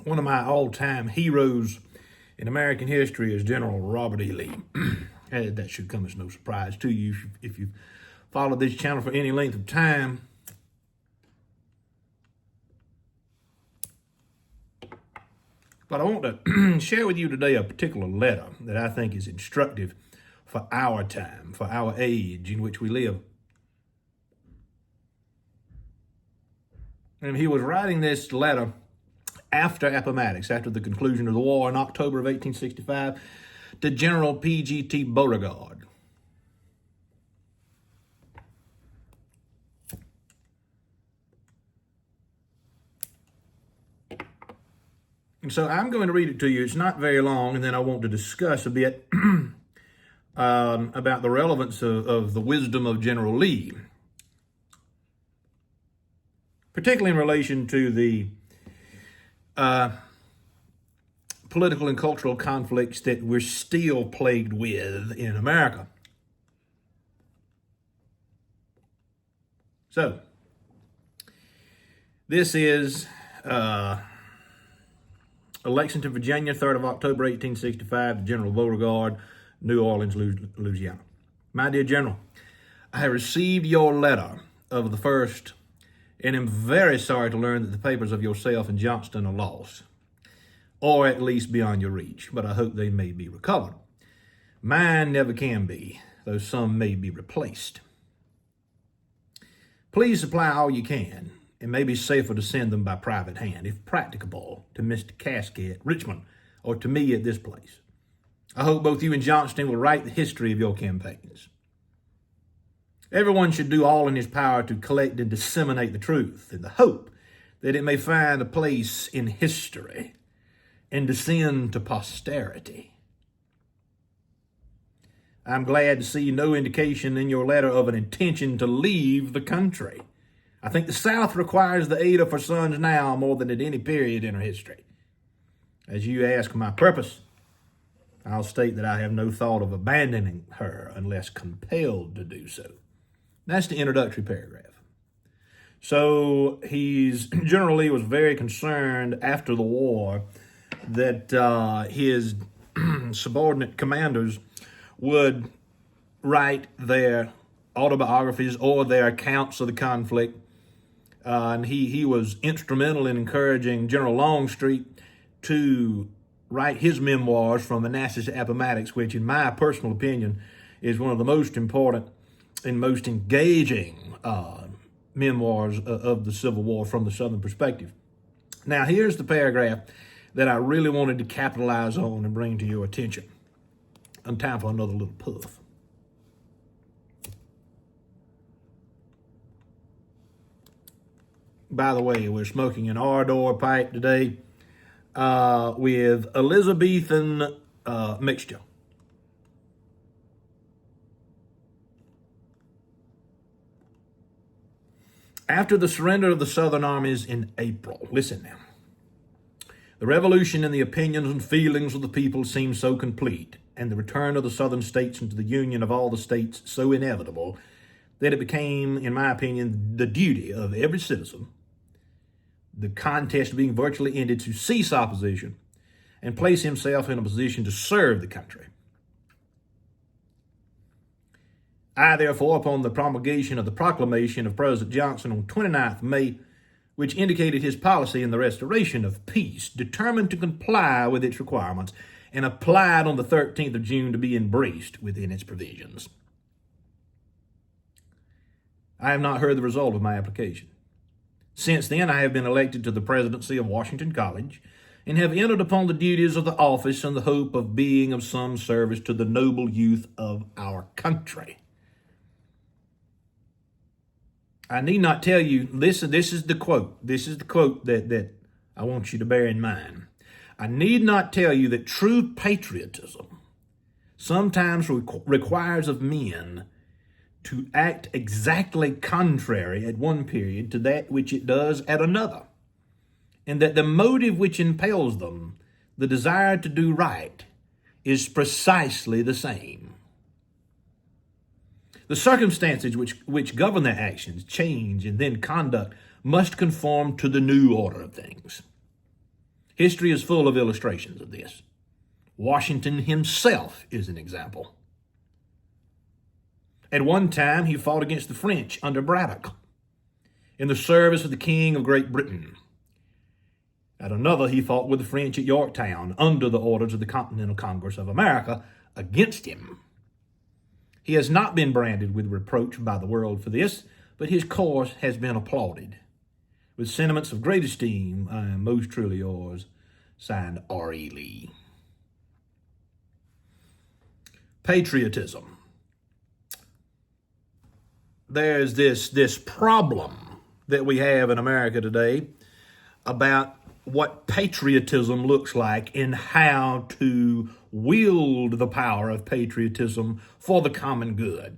one of my all-time heroes in American history is General Robert E. Lee. That should come as no surprise to you if you've followed this channel for any length of time. But I want to share with you today a particular letter that I think is instructive for our time, for our age in which we live. And he was writing this letter after Appomattox, after the conclusion of the war in October of 1865, to General P.G.T. Beauregard. And so I'm going to read it to you. It's not very long, and then I want to discuss a bit about the relevance of the wisdom of General Lee, particularly in relation to the political and cultural conflicts that we're still plagued with in America. So, this is Lexington, Virginia, 3rd of October, 1865, to General Beauregard, New Orleans, Louisiana. My dear General, I have received your letter of the 1st and am very sorry to learn that the papers of yourself and Johnston are lost, or at least beyond your reach, but I hope they may be recovered. Mine never can be, though some may be replaced. Please supply all you can. It may be safer to send them by private hand, if practicable, to Mr. Casky at Richmond, or to me at this place. I hope both you and Johnston will write the history of your campaigns. Everyone should do all in his power to collect and disseminate the truth, in the hope that it may find a place in history and descend to posterity. I'm glad to see no indication in your letter of an intention to leave the country. I think the South requires the aid of her sons now more than at any period in her history. As you ask my purpose, I'll state that I have no thought of abandoning her unless compelled to do so. That's the introductory paragraph. So General Lee was very concerned after the war that his subordinate commanders would write their autobiographies or their accounts of the conflict. And he was instrumental in encouraging General Longstreet to write his memoirs from Manassas to Appomattox, which in my personal opinion is one of the most important and most engaging memoirs of the Civil War from the Southern perspective. Now, here's the paragraph that I really wanted to capitalize on and bring to your attention. And time for another little puff. By the way, we're smoking an Ardor pipe today with Elizabethan mixture. After the surrender of the Southern armies in April, listen now, the revolution in the opinions and feelings of the people seemed so complete, and the return of the Southern states into the union of all the states so inevitable, that it became, in my opinion, the duty of every citizen, the contest being virtually ended, to cease opposition and place himself in a position to serve the country. I, therefore, upon the promulgation of the proclamation of President Johnson on 29th May, which indicated his policy in the restoration of peace, determined to comply with its requirements and applied on the 13th of June to be embraced within its provisions. I have not heard the result of my application. Since then, I have been elected to the presidency of Washington College and have entered upon the duties of the office in the hope of being of some service to the noble youth of our country. I need not tell you, this is the quote. This is the quote that I want you to bear in mind. I need not tell you that true patriotism sometimes requires of men to act exactly contrary at one period to that which it does at another, and that the motive which impels them, the desire to do right, is precisely the same. The circumstances which govern their actions change, and then conduct must conform to the new order of things. History is full of illustrations of this. Washington himself is an example. At one time, he fought against the French under Braddock in the service of the King of Great Britain. At another, he fought with the French at Yorktown under the orders of the Continental Congress of America against him. He has not been branded with reproach by the world for this, but his course has been applauded. With sentiments of great esteem, I am most truly yours, signed R.E. Lee. Patriotism. There's this problem that we have in America today about what patriotism looks like and how to wield the power of patriotism for the common good.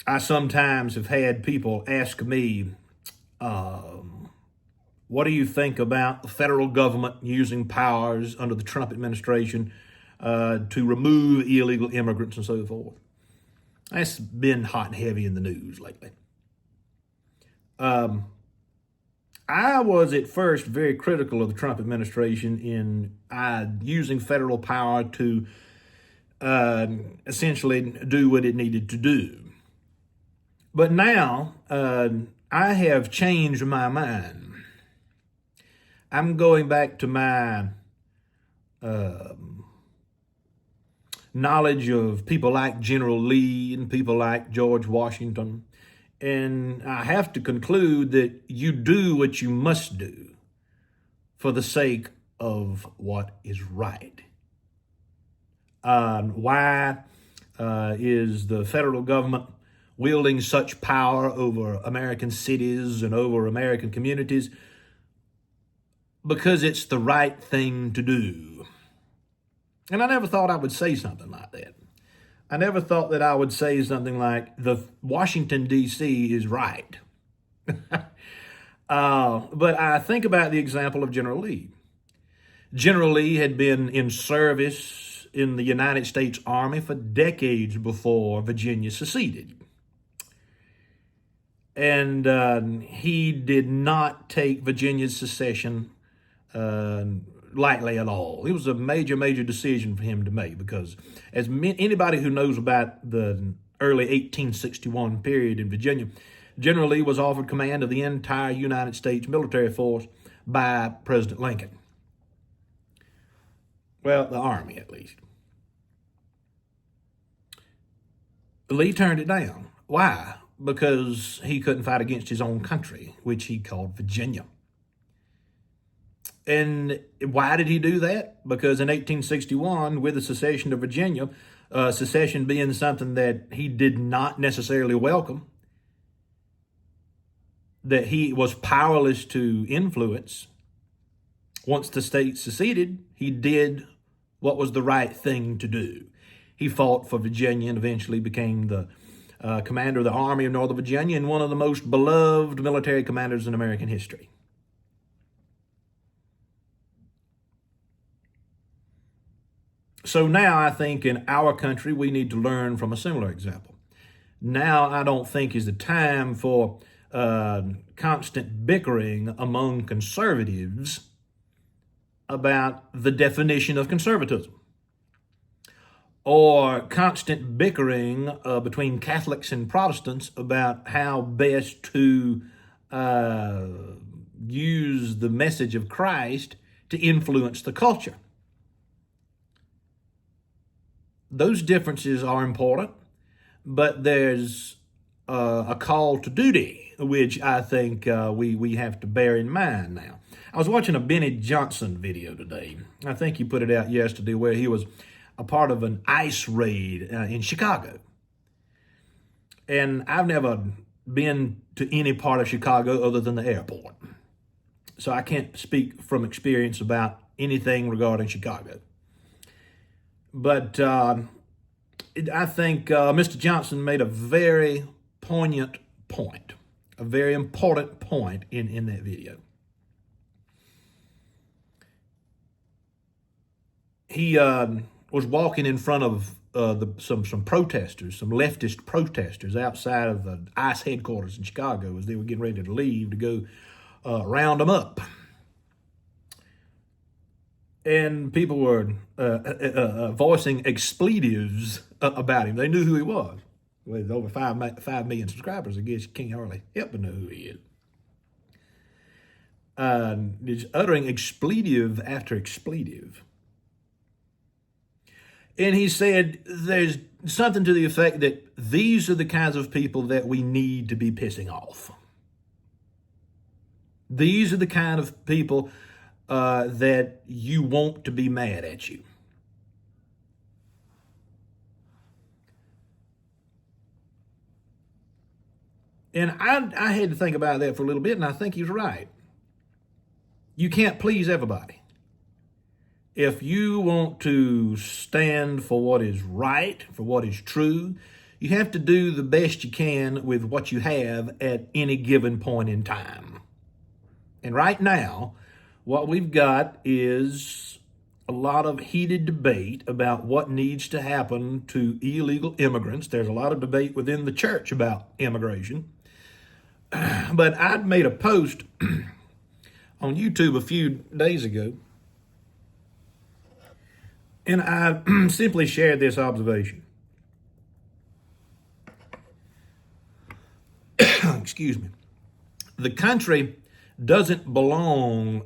I sometimes have had people ask me, what do you think about the federal government using powers under the Trump administration to remove illegal immigrants and so forth? That's been hot and heavy in the news lately. I was at first very critical of the Trump administration in using federal power to essentially do what it needed to do. But now I have changed my mind. I'm going back to my knowledge of people like General Lee and people like George Washington. And I have to conclude that you do what you must do for the sake of what is right. Why is the federal government wielding such power over American cities and over American communities? Because it's the right thing to do. And I never thought I would say something like that. I never thought that I would say something like, the Washington, D.C. is right. But I think about the example of General Lee. General Lee had been in service in the United States Army for decades before Virginia seceded. And he did not take Virginia's secession lightly at all. It was a major decision for him to make, because as anybody who knows about the early 1861 period in Virginia, General Lee was offered command of the entire United States military force by President Lincoln. Well, the Army at least. Lee turned it down. Why? Because he couldn't fight against his own country, which he called Virginia. And why did he do that? Because in 1861, with the secession of Virginia, secession being something that he did not necessarily welcome, that he was powerless to influence, once the state seceded, he did what was the right thing to do. He fought for Virginia and eventually became the commander of the Army of Northern Virginia and one of the most beloved military commanders in American history. So now I think in our country, we need to learn from a similar example. Now I don't think is the time for constant bickering among conservatives about the definition of conservatism, or constant bickering between Catholics and Protestants about how best to use the message of Christ to influence the culture. Those differences are important, but there's a call to duty, which I think we have to bear in mind now. I was watching a Benny Johnson video today. I think he put it out yesterday, where he was a part of an ICE raid in Chicago. And I've never been to any part of Chicago other than the airport. So I can't speak from experience about anything regarding Chicago. But I think Mr. Johnson made a very poignant point, a very important point in that video. He was walking in front of some protesters, some leftist protesters outside of the ICE headquarters in Chicago as they were getting ready to leave to go round them up. And people were voicing expletives about him. They knew who he was. With over 5 million subscribers, I guess you can't hardly help but know who he is. He's uttering expletive after expletive. And he said there's something to the effect that these are the kinds of people that we need to be pissing off. These are the kind of people that you want to be mad at you. And I had to think about that for a little bit, and I think he's right. You can't please everybody. If you want to stand for what is right, for what is true, you have to do the best you can with what you have at any given point in time. And right now, what we've got is a lot of heated debate about what needs to happen to illegal immigrants. There's a lot of debate within the church about immigration. But I'd made a post on YouTube a few days ago, and I simply shared this observation. Excuse me. The country doesn't belong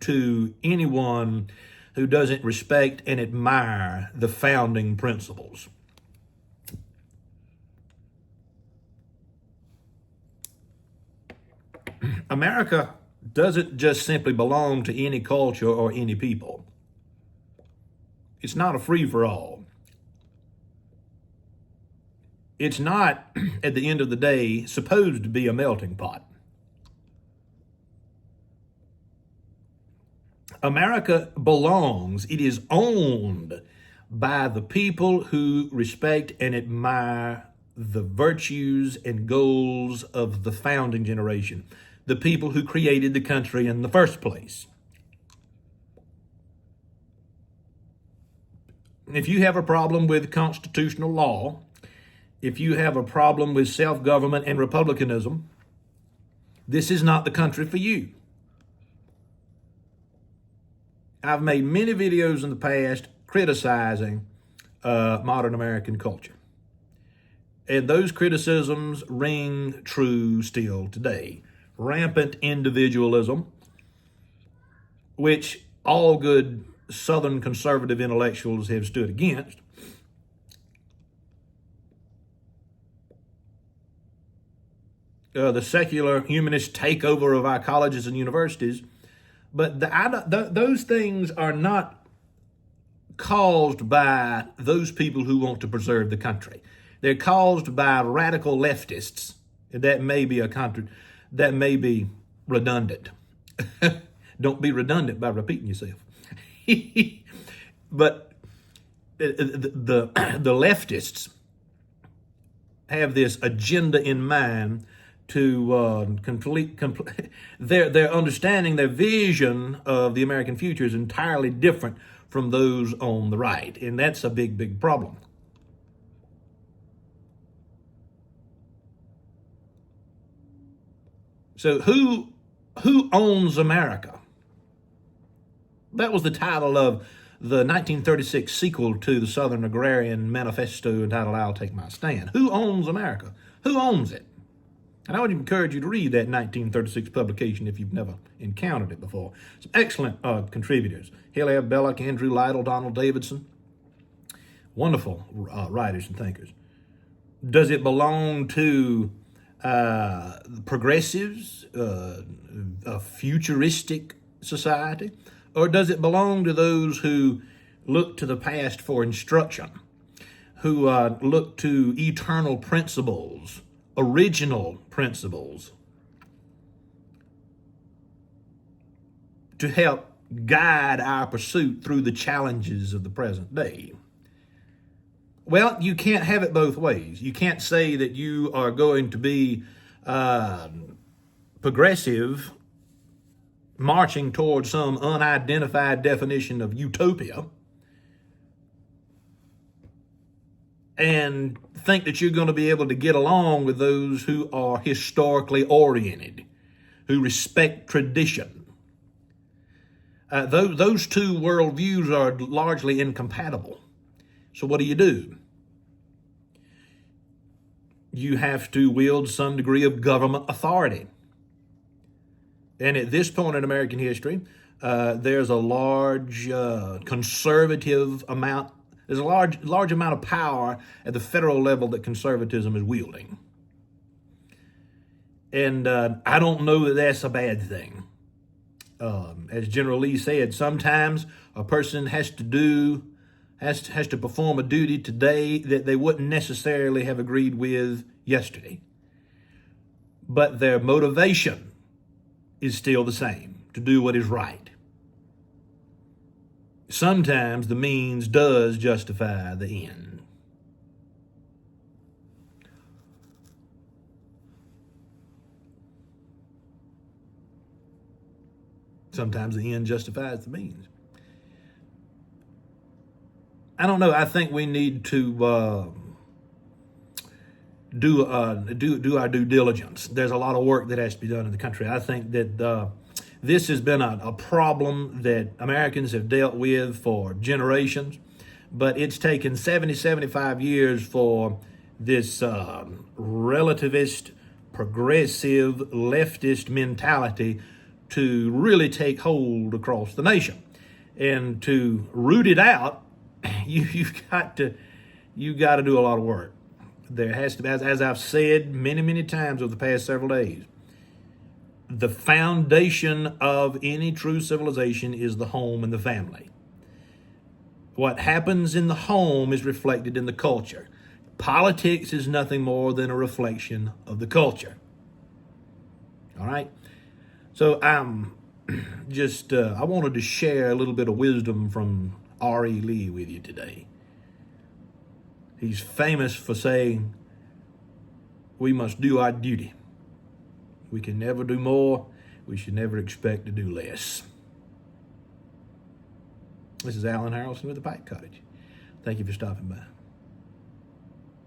to anyone who doesn't respect and admire the founding principles. America doesn't just simply belong to any culture or any people. It's not a free-for-all. It's not, at the end of the day, supposed to be a melting pot. America belongs, it is owned by the people who respect and admire the virtues and goals of the founding generation, the people who created the country in the first place. If you have a problem with constitutional law, if you have a problem with self-government and republicanism, this is not the country for you. I've made many videos in the past criticizing modern American culture. And those criticisms ring true still today. Rampant individualism, which all good Southern conservative intellectuals have stood against. The secular humanist takeover of our colleges and universities. But those things are not caused by those people who want to preserve the country. They're caused by radical leftists. That may be that may be redundant. Don't be redundant by repeating yourself. But the leftists have this agenda in mind to their understanding, their vision of the American future is entirely different from those on the right, and that's a big, big problem. So who owns America? That was the title of the 1936 sequel to the Southern Agrarian Manifesto entitled I'll Take My Stand. Who owns America? Who owns it? And I would encourage you to read that 1936 publication if you've never encountered it before. Some excellent contributors. Hilaire Belloc, Andrew Lytle, Donald Davidson. Wonderful writers and thinkers. Does it belong to progressives, a futuristic society? Or does it belong to those who look to the past for instruction, who look to eternal principles, original principles, to help guide our pursuit through the challenges of the present day? Well, you can't have it both ways. You can't say that you are going to be progressive, marching towards some unidentified definition of utopia, and think that you're going to be able to get along with those who are historically oriented, who respect tradition. Those two worldviews are largely incompatible. So what do? You have to wield some degree of government authority. And at this point in American history, there's a large conservative amount. There's a large amount of power at the federal level that conservatism is wielding. And I don't know that that's a bad thing. As General Lee said, sometimes a person has to perform a duty today that they wouldn't necessarily have agreed with yesterday. But their motivation is still the same, to do what is right. Sometimes the means does justify the end. Sometimes the end justifies the means. I don't know. I think we need to do our due diligence. There's a lot of work that has to be done in the country. I think that this has been a problem that Americans have dealt with for generations, but it's taken 70, 75 years for this relativist, progressive, leftist mentality to really take hold across the nation. And to root it out, you've got to do a lot of work. There has to be, as I've said many, many times over the past several days, the foundation of any true civilization is the home and the family. What happens in the home is reflected in the culture. Politics is nothing more than a reflection of the culture. All right? So I wanted to share a little bit of wisdom from R.E. Lee with you today. He's famous for saying, we must do our duty. We can never do more. We should never expect to do less. This is Alan Harrelson with the Pike Cottage. Thank you for stopping by.